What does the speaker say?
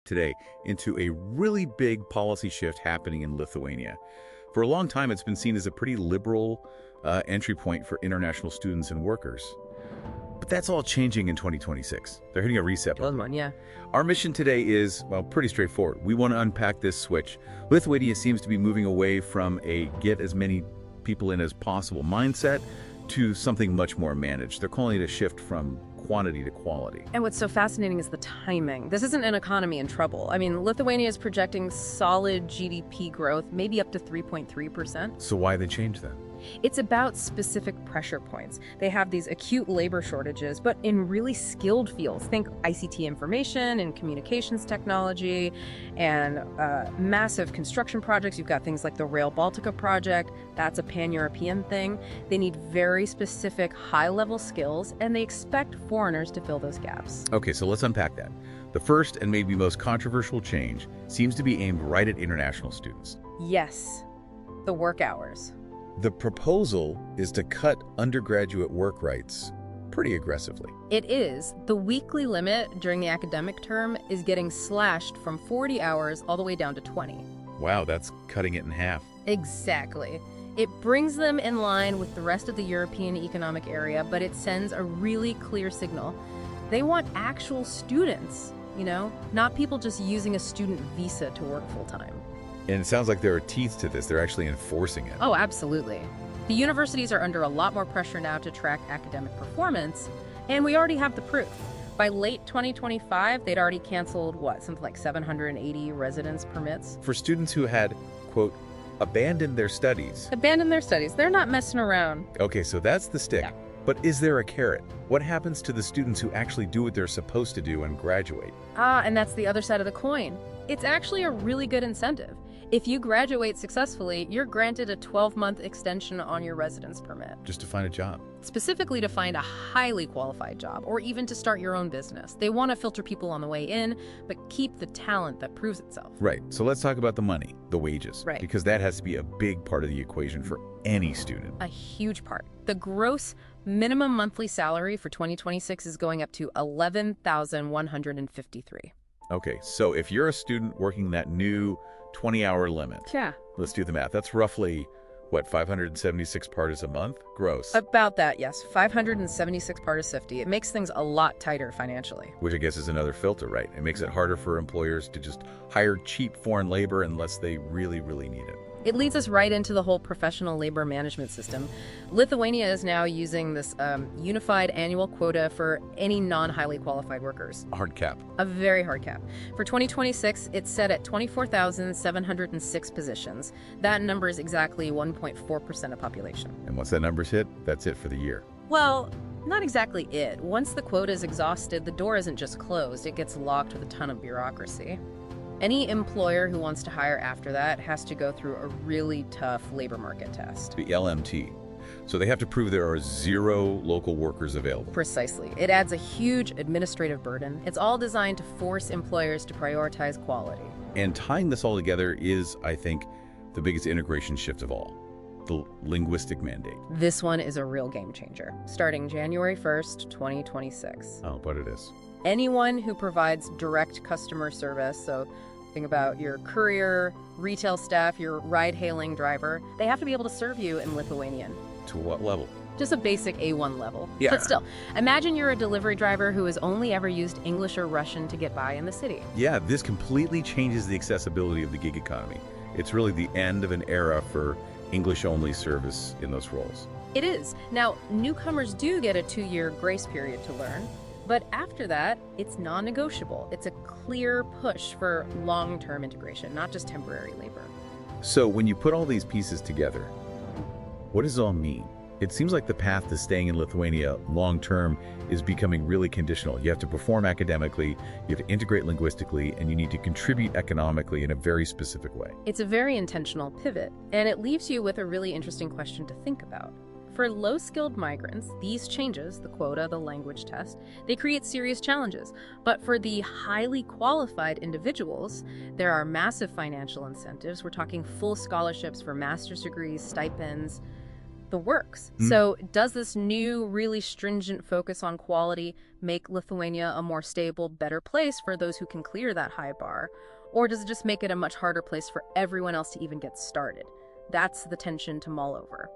today into a really big policy shift happening in Lithuania. For a long time, it's been seen as a pretty liberal entry point for international students and workers. But that's all changing in 2026. They're hitting a reset button. Yeah. Our mission today is, well, pretty straightforward. We want to unpack this switch. Lithuania seems to be moving away from a get as many people in as possible mindset to something much more managed. They're calling it a shift from quantity to quality. And what's so fascinating is the timing. This isn't an economy in trouble. I mean, Lithuania is projecting solid GDP growth, maybe up to 3.3%. So why they change that? It's about specific pressure points. They have these acute labor shortages, but in really skilled fields. Think ICT information and communications technology and massive construction projects. You've got things like the Rail Baltica project. That's a pan-European thing. They need very specific high-level skills, and they expect foreigners to fill those gaps. Okay, so let's unpack that. The first and maybe most controversial change seems to be aimed right at international students. Yes, the work hours. The proposal is to cut undergraduate work rights pretty aggressively. It is. The weekly limit during the academic term is getting slashed from 40 hours all the way down to 20. Wow, that's cutting it in half. Exactly. It brings them in line with the rest of the European Economic Area, but it sends a really clear signal. They want actual students, not people just using a student visa to work full-time. And it sounds like there are teeth to this. They're actually enforcing it. Oh, absolutely. The universities are under a lot more pressure now to track academic performance, and we already have the proof. By late 2025, they'd already canceled, something like 780 residence permits. For students who had, quote, abandoned their studies. Abandoned their studies. They're not messing around. Okay, so that's the stick. Yeah. But is there a carrot? What happens to the students who actually do what they're supposed to do and graduate? And that's the other side of the coin. It's actually a really good incentive. If you graduate successfully, you're granted a 12-month extension on your residence permit. Just to find a job. Specifically to find a highly qualified job, or even to start your own business. They want to filter people on the way in, but keep the talent that proves itself. Right. So let's talk about the money, the wages. Right. Because that has to be a big part of the equation for any student. A huge part. The gross minimum monthly salary for 2026 is going up to $11,153. Okay, so if you're a student working that new 20-hour limit, yeah, let's do the math. That's roughly, 576 partas a month? Gross. About that, yes. 576 partas 50. It makes things a lot tighter financially. Which I guess is another filter, right? It makes it harder for employers to just hire cheap foreign labor unless they really, really need it. It leads us right into the whole professional labor management system. Lithuania is now using this unified annual quota for any non-highly qualified workers. A hard cap. A very hard cap. For 2026, it's set at 24,706 positions. That number is exactly 1.4% of population. And once that number's hit, that's it for the year. Well, not exactly it. Once the quota is exhausted, the door isn't just closed, it gets locked with a ton of bureaucracy. Any employer who wants to hire after that has to go through a really tough labor market test. The LMT. So they have to prove there are 0 local workers available. Precisely. It adds a huge administrative burden. It's all designed to force employers to prioritize quality. And tying this all together is, I think, the biggest integration shift of all. The linguistic mandate. This one is a real game changer. Starting January 1st, 2026. Oh, but it is. Anyone who provides direct customer service, so think about your courier, retail staff, your ride-hailing driver, they have to be able to serve you in Lithuanian. To what level? Just a basic A1 level. Yeah. But still, imagine you're a delivery driver who has only ever used English or Russian to get by in the city. Yeah, this completely changes the accessibility of the gig economy. It's really the end of an era for English-only service in those roles. It is. Now, newcomers do get a 2-year grace period to learn. But after that, it's non-negotiable. It's a clear push for long-term integration, not just temporary labor. So when you put all these pieces together, what does it all mean? It seems like the path to staying in Lithuania long-term is becoming really conditional. You have to perform academically, you have to integrate linguistically, and you need to contribute economically in a very specific way. It's a very intentional pivot, and it leaves you with a really interesting question to think about. For low-skilled migrants, these changes, the quota, the language test, they create serious challenges. But for the highly qualified individuals, there are massive financial incentives. We're talking full scholarships for master's degrees, stipends. the works. So does this new, really stringent focus on quality make Lithuania a more stable, better place for those who can clear that high bar? Or does it just make it a much harder place for everyone else to even get started? That's the tension to mull over.